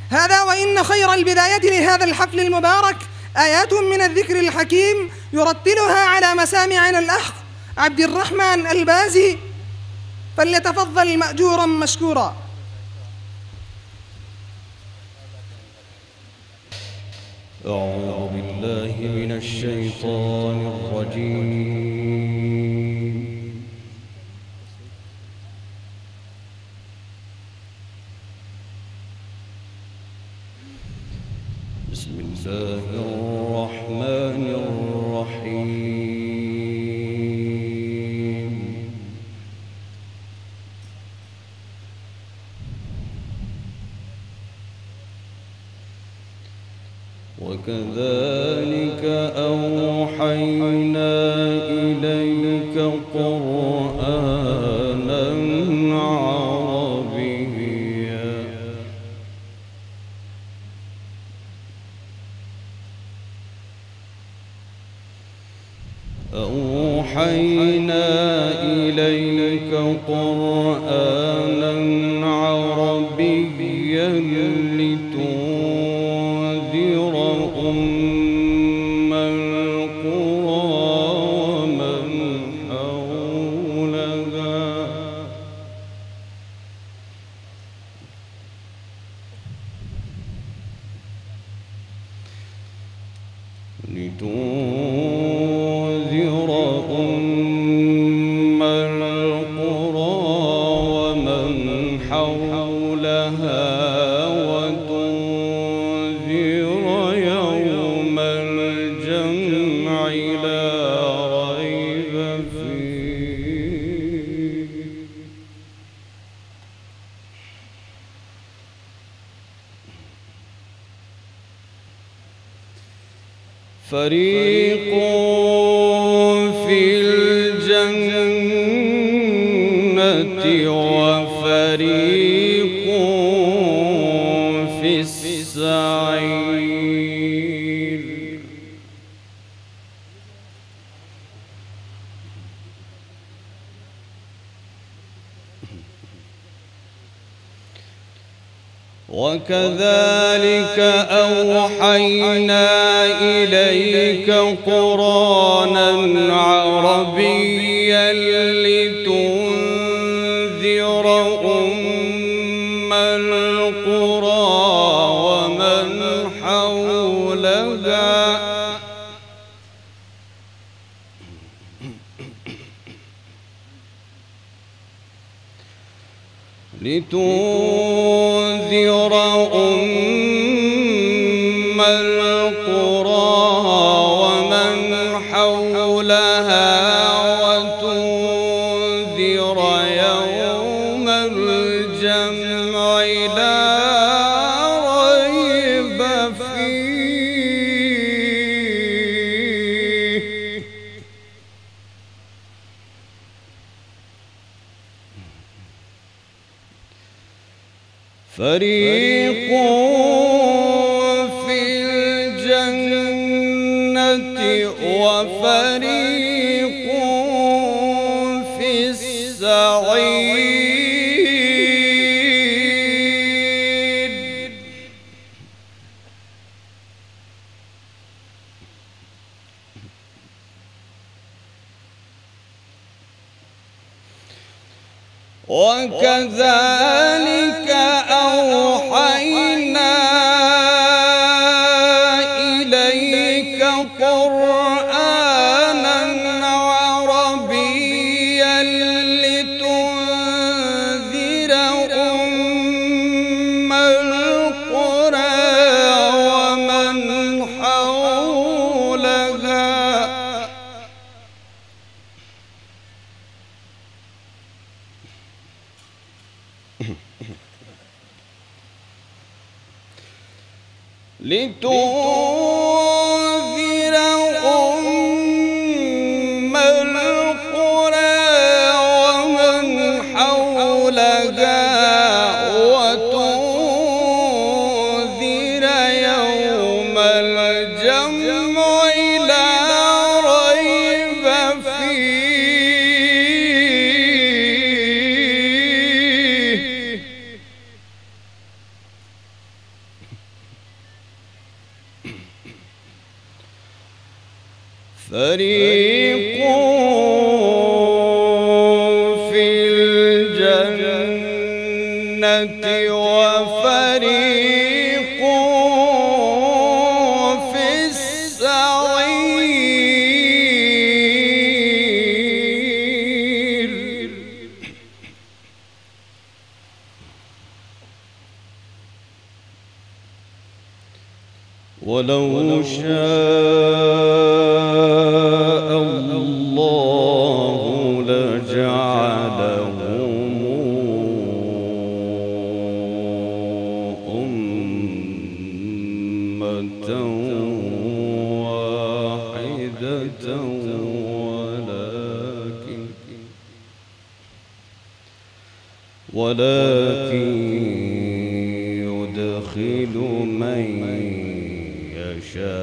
هذا وإن خير البداية لهذا الحفل المبارك آيات من الذكر الحكيم يرتلها على مسامعنا الأخ عبد الرحمن البازي، فليتفضل مأجورا مشكورا. أعوذ بالله من الشيطان الرجيم. بسم الله الرحمن الرحيم. وكذلك أوحينا إليك قرآنا عربيا لتنذر أم القرى ومن حولها وتنذر يوم الجمع لا ريب فيه. فريق في الجنة وفريق في السعير. وكذلك أوحينا إليك قرآنا عربيا لتنذر أم القرى ومن حولها وتنذر يوم الجمع لا ريب فيه. فريق في الجنة وفريق في السعير. وكذلك أوحينا إليك قرآنا عربيا لتنذر أم القرى ومن حولها لتنذر أم القرى ومن حولها وتنذر يوم الجمع لا ريب فيه. فريق في الجنة وفريق في السعير. ولو شاء الله لجعلهم أمة واحدة ولكن يدخل من يشاء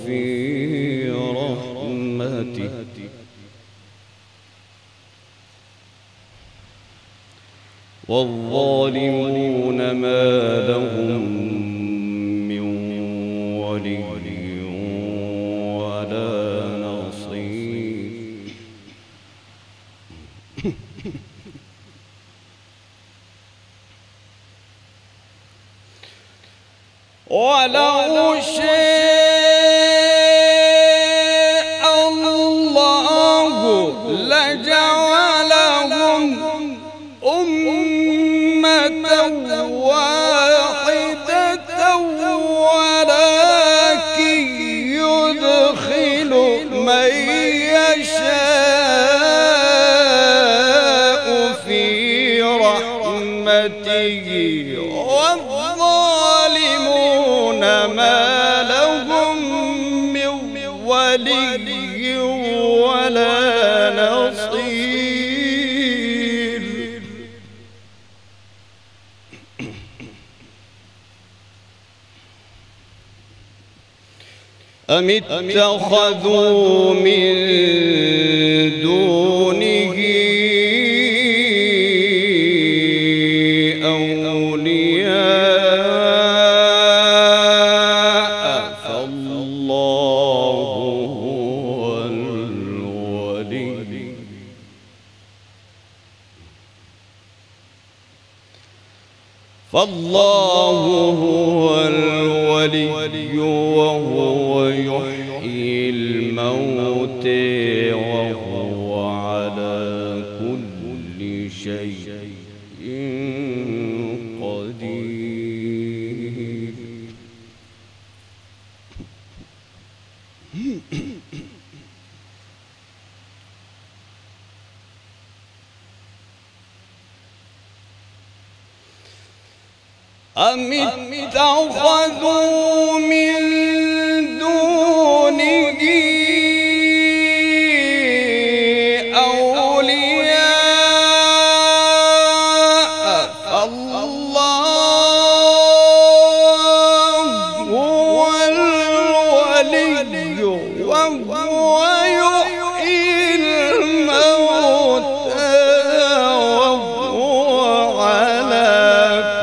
في رحمته والظالمون ما لهم من ولي ولا نصير. ولو شاء الله لجعلهم أمة واحدة ولكن يدخل من يشاء في رحمته والظالمون ما لهم من ولي ولا نصير. أم اتخذوا من دونه أولياء فالله هو الولي وهو يحيي الموتى وهو على كل شيء قدير. أم اتخذوا من دونه أولياء فالله هو الولي وهو يحيي الموتى وهو على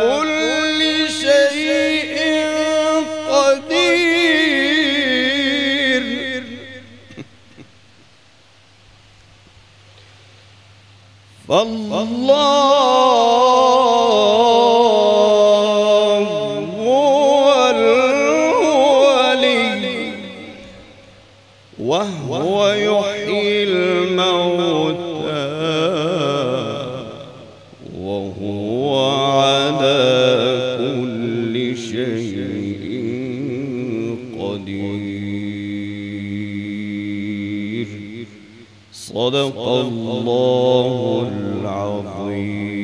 كل شيء قدير. فالله هو الولي وهو يحيي الموتى وهو على كل شيء قدير. صدق الله العظيم.